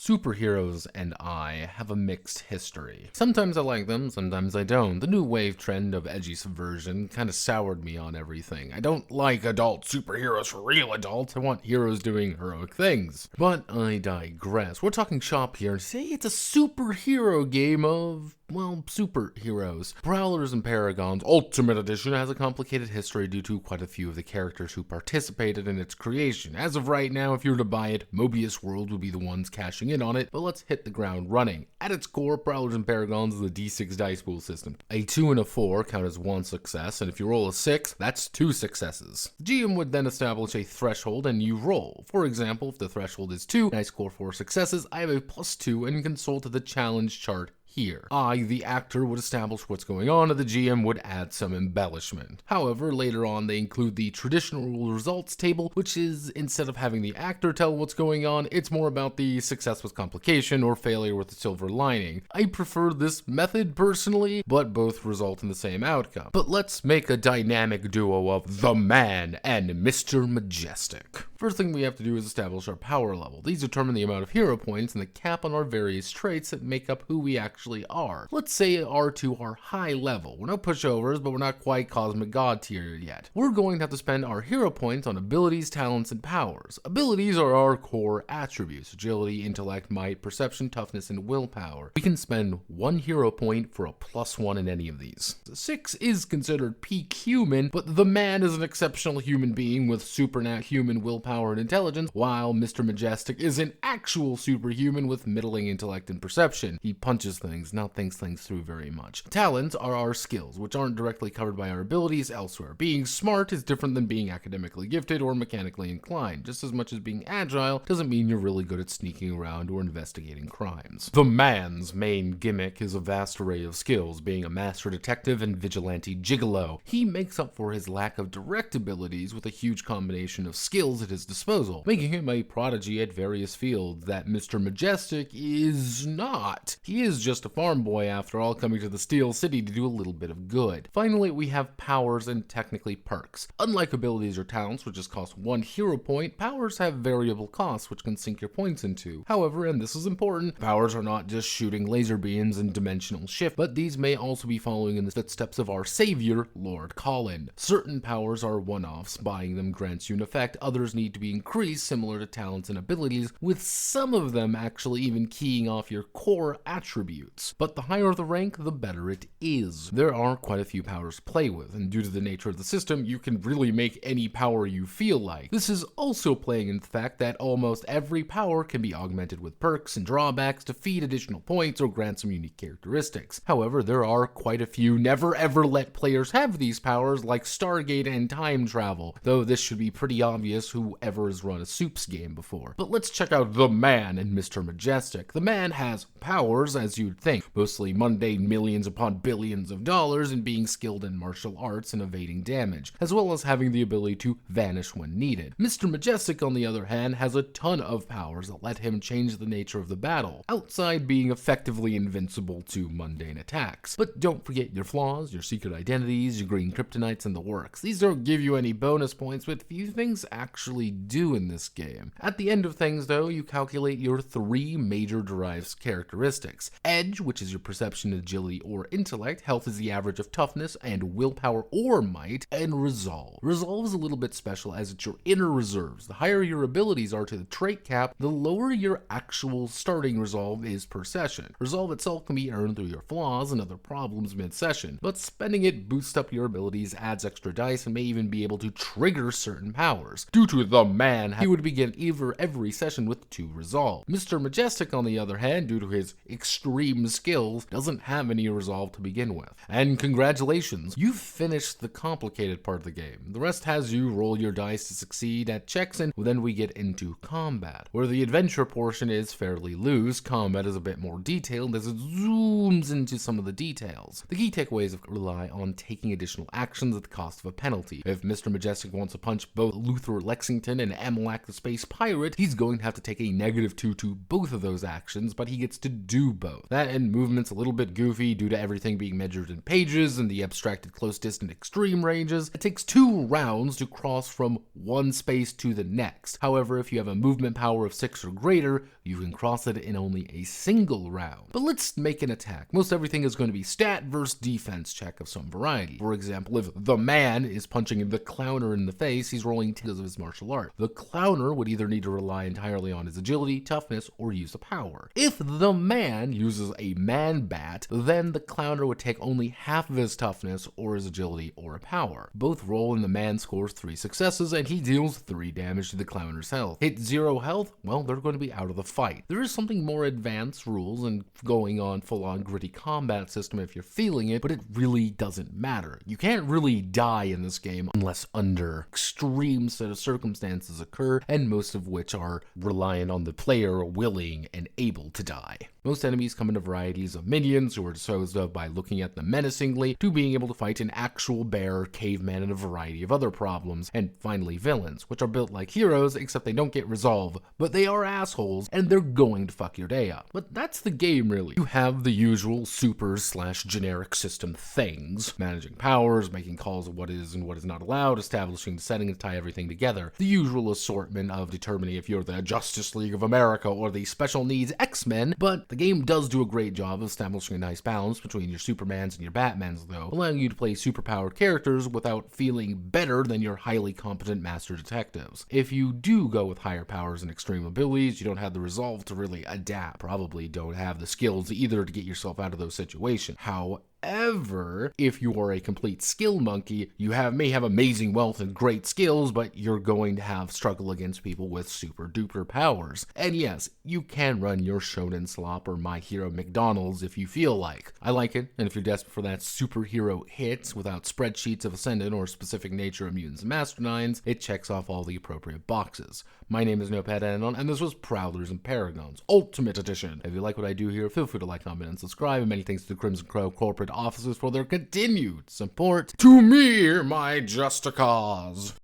Superheroes and I have a mixed history. Sometimes I like them, sometimes I don't. The new wave trend of edgy subversion kind of soured me on everything. I don't like adult superheroes for real adults. I want heroes doing heroic things. But I digress. We're talking shop here. Say it's a superhero game of, well, superheroes. Prowlers and Paragons Ultimate Edition has a complicated history due to quite a few of the characters who participated in its creation. As of right now, if you were to buy it, Mobius World would be the ones cashing in on it, but let's hit the ground running. At its core, Prowlers and Paragons is a D6 dice pool system. A 2 and a 4 count as one success, and if you roll a 6, that's 2 successes. The GM would then establish a threshold and you roll. For example, if the threshold is 2 and I score 4 successes, I have a +2 and consult the challenge chart here. I, the actor, would establish what's going on, and the GM would add some embellishment. However, later on they include the traditional results table, which is, instead of having the actor tell what's going on, it's more about the success with complication or failure with a silver lining. I prefer this method personally, but both result in the same outcome. But let's make a dynamic duo of the Man and Mr. Majestic. First thing we have to do is establish our power level. These determine the amount of hero points and the cap on our various traits that make up who we actually are. Let's say our two are high level. We're no pushovers, but we're not quite cosmic god tier yet. We're going to have to spend our hero points on abilities, talents, and powers. Abilities are our core attributes: agility, intellect, might, perception, toughness, and willpower. We can spend 1 hero point for a +1 in any of these. 6 is considered peak human, but the Man is an exceptional human being with superhuman willpower and intelligence, while Mr. Majestic is an actual superhuman with middling intellect and perception. He punches things, not thinks things through very much. Talents are our skills, which aren't directly covered by our abilities elsewhere. Being smart is different than being academically gifted or mechanically inclined. Just as much as being agile doesn't mean you're really good at sneaking around or investigating crimes. The Man's main gimmick is a vast array of skills, being a master detective and vigilante gigolo. He makes up for his lack of direct abilities with a huge combination of skills at his disposal, making him a prodigy at various fields that Mr. Majestic is not. He is just a farm boy after all, coming to the Steel City to do a little bit of good. Finally, we have powers and technically perks. Unlike abilities or talents, which just cost 1 hero point, powers have variable costs which can sink your points into. However, and this is important, powers are not just shooting laser beams and dimensional shift, but these may also be following in the footsteps of our savior, Lord Colin. Certain powers are one-offs, buying them grants you an effect, others need to be increased similar to talents and abilities, with some of them actually even keying off your core attributes. But the higher the rank, the better it is. There are quite a few powers to play with, and due to the nature of the system, you can really make any power you feel like. This is also playing into the fact that almost every power can be augmented with perks and drawbacks to feed additional points or grant some unique characteristics. However, there are quite a few never ever let players have these powers, like Stargate and time travel, though this should be pretty obvious whoever has run a Soups game before. But let's check out the Man and Mr. Majestic. The Man has powers, as you'd think, mostly mundane millions upon billions of dollars and being skilled in martial arts and evading damage, as well as having the ability to vanish when needed. Mr. Majestic, on the other hand, has a ton of powers that let him change the nature of the battle, outside being effectively invincible to mundane attacks. But don't forget your flaws, your secret identities, your green kryptonites, and the works. These don't give you any bonus points, but few things actually do in this game. At the end of things, though, you calculate your 3 major derived characteristics. Edge, which is your perception, agility, or intellect. Health is the average of toughness and willpower or might. And resolve. Resolve is a little bit special as it's your inner reserves. The higher your abilities are to the trait cap, the lower your actual starting resolve is per session. Resolve itself can be earned through your flaws and other problems mid-session, but spending it boosts up your abilities, adds extra dice, and may even be able to trigger certain powers. Due to the Man, he would begin every session with 2 resolve. Mr. Majestic, on the other hand, due to his extreme skills, doesn't have any resolve to begin with. And congratulations, you've finished the complicated part of the game. The rest has you roll your dice to succeed at checks, and then we get into combat, where the adventure portion is fairly loose. Combat is a bit more detailed as it zooms into some of the details. The key takeaways rely on taking additional actions at the cost of a penalty. If Mr. Majestic wants to punch both Luther Lexington Wellington and Amalak the Space Pirate, he's going to have to take a -2 to both of those actions, but he gets to do both. That and movement's a little bit goofy due to everything being measured in pages and the abstracted close, distant, extreme ranges. It takes 2 rounds to cross from one space to the next. However, if you have a movement power of 6 or greater, you can cross it in only a single round. But let's make an attack. Most everything is going to be stat versus defense check of some variety. For example, if the man is punching the clowner in the face, he's rolling because of his martial art. The clowner would either need to rely entirely on his agility, toughness, or use a power. If the man uses a man bat, then the clowner would take only half of his toughness or his agility or a power. Both roll and the man scores 3 successes and he deals 3 damage to the clowner's health. Hit 0 health, well, they're going to be out of the fight. There is something more advanced rules and going on full-on gritty combat system if you're feeling it, but it really doesn't matter. You can't really die in this game unless under extreme set of circumstances occur, and most of which are reliant on the player willing and able to die. Most enemies come in a varieties of minions who are disposed of by looking at them menacingly, to being able to fight an actual bear, caveman, and a variety of other problems, and finally villains, which are built like heroes except they don't get resolve, but they are assholes and they're going to fuck your day up. But that's the game really. You have the usual super/generic system things, managing powers, making calls of what is and what is not allowed, establishing the setting to tie everything together, the usual assortment of determining if you're the Justice League of America or the Special Needs X-Men, but the game does do a great job of establishing a nice balance between your Supermans and your Batmans though, allowing you to play superpowered characters without feeling better than your highly competent master detectives. If you do go with higher powers and extreme abilities, you don't have the resolve to really adapt, probably don't have the skills either to get yourself out of those situations. However, if you are a complete skill monkey, you may have amazing wealth and great skills, but you're going to have struggle against people with super duper powers. And yes, you can run your Shonen Slop or My Hero McDonald's if you feel like. I like it, and if you're desperate for that superhero hit without spreadsheets of Ascendant or specific nature of mutants and masternines, it checks off all the appropriate boxes. My name is Notepad, and this was Prowlers and Paragons Ultimate Edition. If you like what I do here, feel free to like, comment, and subscribe, and many thanks to the Crimson Crow corporate officers for their continued support. To me, my just a cause.